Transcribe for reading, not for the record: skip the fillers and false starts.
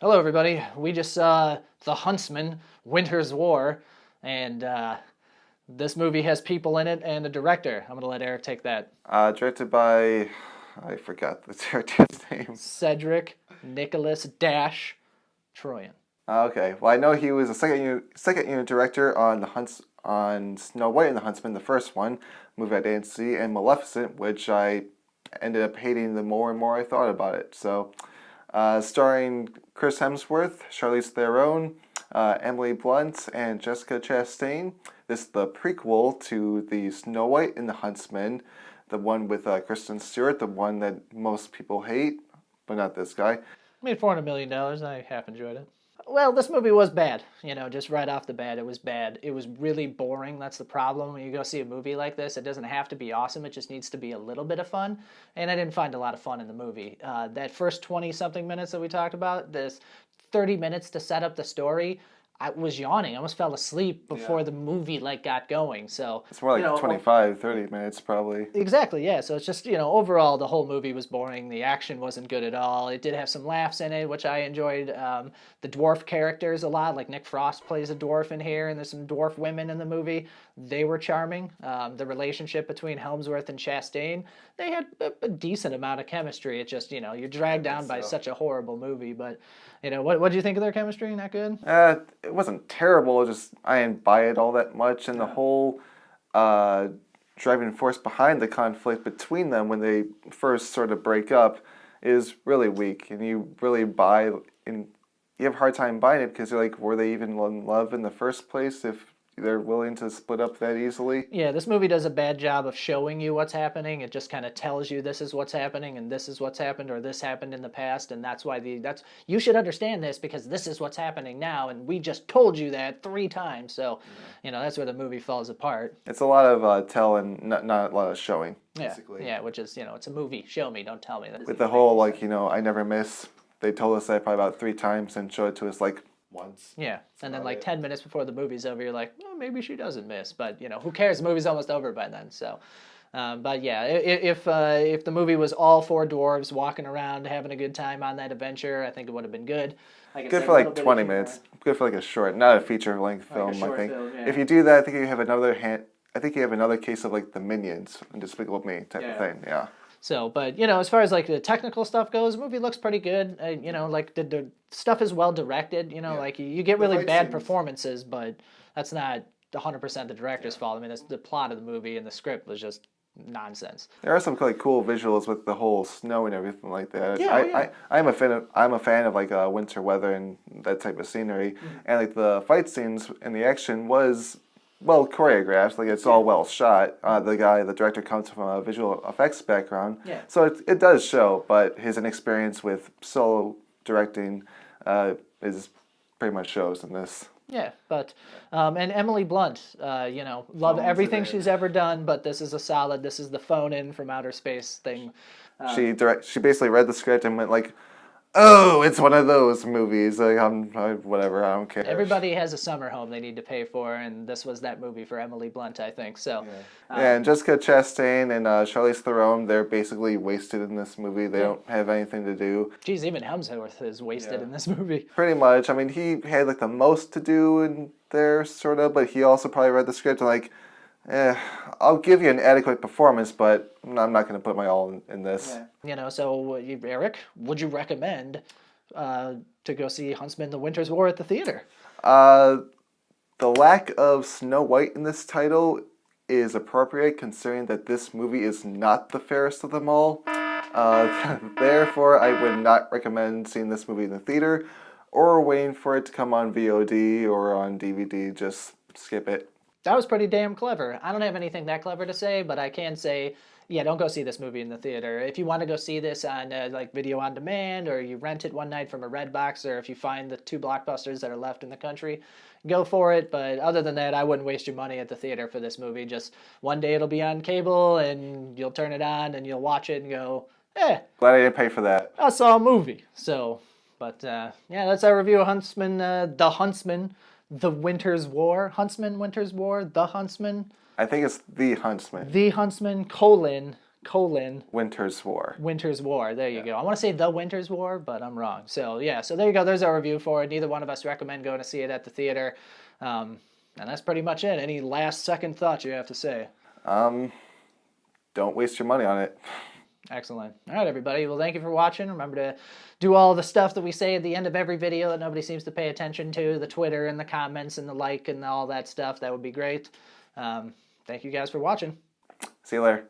Hello, everybody. We just saw The Huntsman, Winter's War, and this movie has people in it and a director. I'm going to let Eric take that. Directed by, I forgot the director's name. Cedric Nicholas Dash Troyan. Okay, well I know he was a second unit director on on Snow White and the Huntsman, the first one, movie I didn't see, and Maleficent, which I ended up hating the more and more I thought about it. So, starring Chris Hemsworth, Charlize Theron, Emily Blunt, and Jessica Chastain. This is the prequel to the Snow White and the Huntsman, the one with Kristen Stewart, the one that most people hate, but not this guy. Made $400 million. I half enjoyed it. Well, this movie was bad. Just right off the bat, it was bad. It was really boring. That's the problem. When you go see a movie like this, it doesn't have to be awesome. It just needs to be a little bit of fun. And I didn't find a lot of fun in the movie. That first 20-something minutes that we talked about, this 30 minutes to set up the story, I was yawning. I almost fell asleep before the movie got going. So It's more like 25, 30 minutes probably. exactly, yeah. So it's just, overall the whole movie was boring. The action wasn't good at all. It did have some laughs in it, which I enjoyed. The dwarf characters a lot, like Nick Frost plays a dwarf in here, and there's some dwarf women in the movie. They were charming. The relationship between Helmsworth and Chastain, they had a decent amount of chemistry. It just, you're dragged down by such a horrible movie. But, what do you think of their chemistry? Not good? It wasn't terrible, just I didn't buy it all that much, and the whole driving force behind the conflict between them when they first sort of break up is really weak, and you have a hard time buying it because you're like, were they even in love in the first place if they're willing to split up that easily? Yeah, this movie does a bad job of showing you what's happening. It just kind of tells you this is what's happening and this is what's happened or this happened in the past, and that's why you should understand this because this is what's happening now, and we just told you that 3 times. So, that's where the movie falls apart. It's a lot of tell and not a lot of showing, basically. Yeah, which is, it's a movie. Show me, don't tell me. With the whole, I never miss, they told us that probably about 3 times and showed it to us once. Yeah, and then 10 minutes before the movie's over, you're like, well, maybe she doesn't miss, but who cares? The movie's almost over by then. So, but yeah, if the movie was all 4 dwarves walking around having a good time on that adventure, I think it would have been good. Good for 20 minutes. Good for a short, not a feature-length film. I think film, yeah. if you do that, I think you have another case of the Minions and Despicable Me type of thing. Yeah. So, but, as far as, the technical stuff goes, the movie looks pretty good. The stuff is well directed, you get really bad performances, but that's not 100% the director's fault. I mean, that's the plot of the movie, and the script was just nonsense. There are some cool visuals with the whole snow and everything like that. Yeah, I'm a fan of winter weather and that type of scenery, and the fight scenes and the action was well choreographed, it's all well shot. The director comes from a visual effects background, so it does show, but his inexperience with solo directing is pretty much shows in this. Yeah, but, and Emily Blunt, love everything she's ever done, but this is this is the phone-in from outer space thing. She basically read the script and went oh, it's one of those movies. Whatever, I don't care. Everybody has a summer home they need to pay for, and this was that movie for Emily Blunt, I think. So, and Jessica Chastain and Charlize Theron, they're basically wasted in this movie. They don't have anything to do. Geez, even Hemsworth is wasted in this movie. Pretty much. I mean, he had the most to do in there, sort of, but he also probably read the script and I'll give you an adequate performance, but I'm not going to put my all in this. Yeah. So, Eric, would you recommend to go see Huntsman: The Winter's War at the theater? The lack of Snow White in this title is appropriate, considering that this movie is not the fairest of them all. Therefore, I would not recommend seeing this movie in the theater or waiting for it to come on VOD or on DVD. Just skip it. That was pretty damn clever. I don't have anything that clever to say, but I can say, yeah, don't go see this movie in the theater. If you want to go see this on video on demand, or you rent it one night from a Redbox, or if you find the 2 blockbusters that are left in the country, go for it. But other than that, I wouldn't waste your money at the theater for this movie. Just one day it'll be on cable, and you'll turn it on, and you'll watch it and go, glad I didn't pay for that. I saw a movie. So, but yeah, that's our review of Huntsman, The Huntsman. The Winter's War, Huntsman, Winter's War, The Huntsman. I think it's The Huntsman. The Huntsman, Winter's War. Winter's War. There you go. I want to say The Winter's War, but I'm wrong. So yeah, so there you go. There's our review for it. Neither one of us recommend going to see it at the theater. And that's pretty much it. Any last second thoughts you have to say? Don't waste your money on it. Excellent. All right, everybody. Well, thank you for watching. Remember to do all the stuff that we say at the end of every video that nobody seems to pay attention to, the Twitter and the comments and the like and all that stuff. That would be great. Thank you guys for watching. See you later.